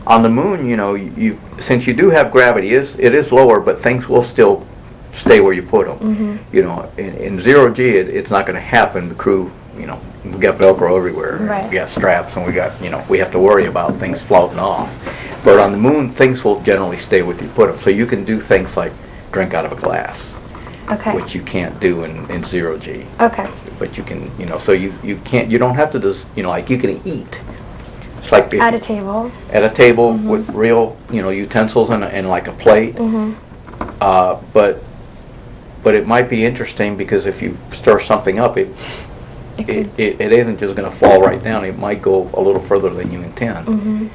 On the moon, you know, since you do have gravity, it is lower, but things will still stay where you put them. Mm-hmm. You know, in zero G, it's not going to happen. The crew, you know, we got Velcro everywhere. Right. We got straps, and we got, you know, we have to worry about things floating off. But on the moon, things will generally stay where you put them. So you can do things like drink out of a glass, Okay. which you can't do in zero G. Okay. But you can, you know, so you can't, you don't have to just, you know, like you can eat. It's like At a table. at a table with real, you know, utensils and like a plate. Mm-hmm. But it might be interesting because if you stir something up, it isn't just going to fall right down. It might go a little further than you intend. Mm-hmm.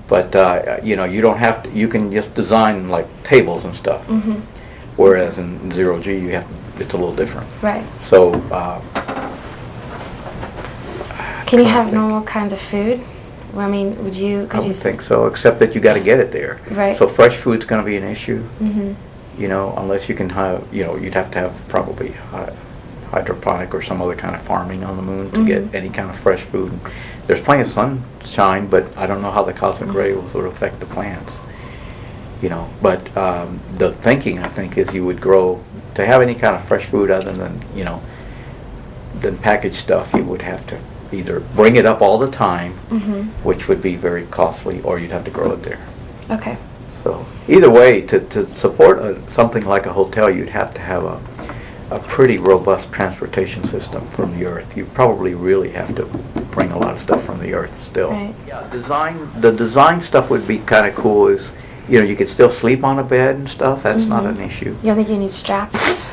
But you know, you don't have to. You can just design like tables and stuff. Mm-hmm. Whereas in zero G, you have it's a little different. Right. So. Can you have normal kinds of food? Well, I mean, would you? I would think so, except that you got to get it there. Right. So fresh food's going to be an issue. Mm-hmm. You know, unless you can have, you know, you'd have to have probably hydroponic or some other kind of farming on the moon to get any kind of fresh food. There's plenty of sunshine, but I don't know how the cosmic ray will sort of affect the plants. You know, but the thinking, I think, is you would grow, to have any kind of fresh food other than, you know, than packaged stuff, you would have to either bring it up all the time, which would be very costly, or you'd have to grow it there. Okay. So either way, to support something like a hotel, you'd have to have a pretty robust transportation system from the Earth. You probably really have to bring a lot of stuff from the Earth still. Right. Yeah, the design stuff would be kind of cool. Is, you know, you could still sleep on a bed and stuff. That's not an issue. You don't think you need straps?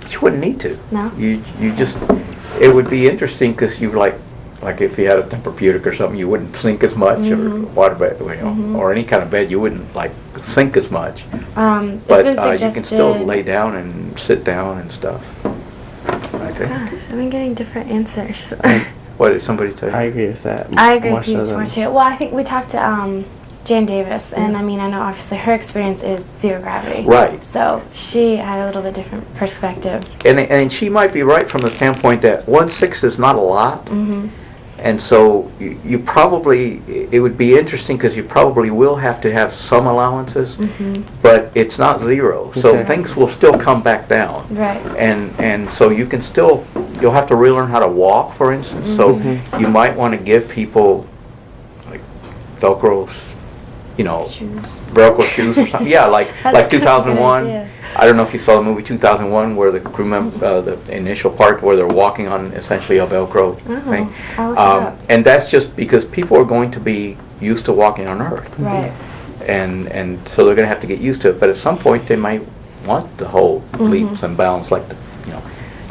You wouldn't need to. No. You just, it would be interesting because you like if you had a Tempur-Pedic or something, you wouldn't sink as much, or water bed, you know, or any kind of bed, you wouldn't like sink as much. But you can still lay down and sit down and stuff. I think. Gosh, I've been getting different answers. What did somebody tell you? I agree with that. I agree more with you so more than- too. Well, I think we talked to Jan Davis, and I mean, I know obviously her experience is zero gravity. Right. So she had a little bit different perspective. And she might be right from the standpoint that 1/6 is not a lot. And so you probably, it would be interesting because you probably will have to have some allowances, but it's not zero. So Okay. things will still come back down. Right. And so you can still, you'll have to relearn how to walk, for instance. So you might want to give people like Velcro, you know, Shoes. Velcro shoes or something. Yeah, like That's like a good 2001. idea. I don't know if you saw the movie 2001, where the crew member, the initial part where they're walking on essentially a Velcro thing. I'll look it up. And that's just because people are going to be used to walking on Earth. Right. And so they're going to have to get used to it. But at some point, they might want the whole leaps and bounds, like the, you know.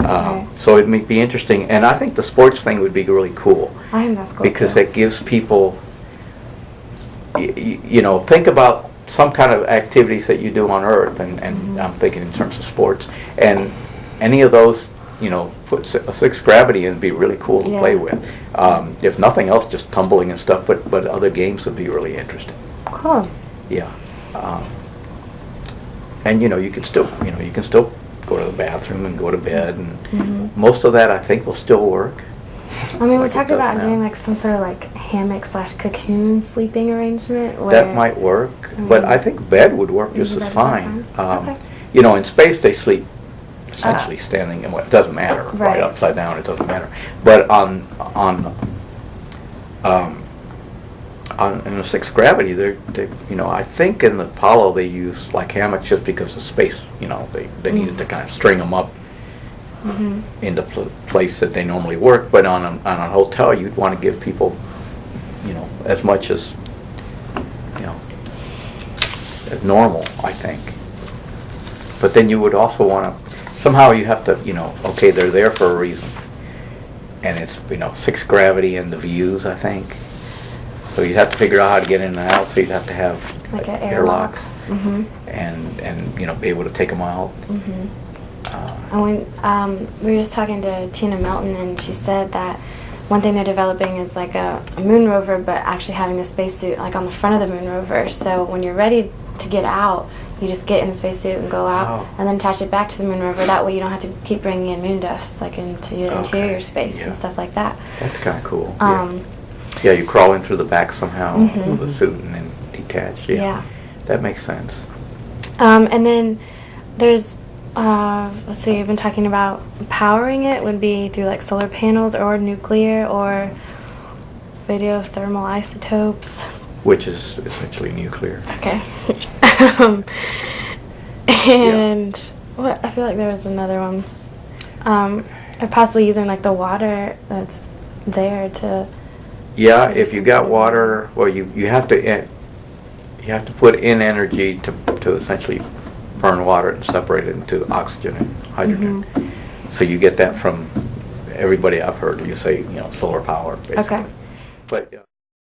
Right. So it may be interesting. And I think the sports thing would be really cool. I think that's cool Because too. it gives people, you know, think about some kind of activities that you do on Earth, and I'm thinking in terms of sports, and any of those, you know, put a 6 gravity and be really cool to play with. If nothing else, just tumbling and stuff, but other games would be really interesting. Cool. Yeah. And you know, you can still go to the bathroom and go to bed, and most of that I think will still work. I mean, we Like it talked does about now. doing like some sort of like hammock/cocoon sleeping arrangement. Where That might work, but I think bed would work just Even as bed would fine. be fine? Okay. You know, in space they sleep essentially standing, and it doesn't matter, right Right. upside down, it doesn't matter. But in the 6 gravity, they you know, I think in the Apollo they use like hammocks just because of space. You know, they needed to kind of string them up into place that they normally work. But on a hotel, you'd want to give people, you know, as much as, you know, as normal, I think. But then you would also want to, somehow you have to, you know, okay, they're there for a reason. And it's, you know, 6 gravity and the views, I think. So you'd have to figure out how to get in and out, so you'd have to have Like an airlocks. Mm-hmm. And you know, be able to take them out. And when we were just talking to Tina Melton, and she said that one thing they're developing is like a moon rover, but actually having the spacesuit like on the front of the moon rover. So when you're ready to get out, you just get in the spacesuit and go out, and then attach it back to the moon rover. That way you don't have to keep bringing in moon dust like into your interior space and stuff like that. That's kind of cool. Yeah, you crawl in through the back somehow with a suit, and then catch. Yeah. Yeah. That makes sense. And then there's, let's see, you've been talking about powering it would be through like solar panels or nuclear or radiothermal isotopes. Which is essentially nuclear. Okay. And what, I feel like there was another one. Or possibly using like the water that's there to. Yeah, if you got water, well, you have to put in energy to essentially burn water and separate it into oxygen and hydrogen. So you get that from everybody I've heard. You say, solar power, basically. Okay. But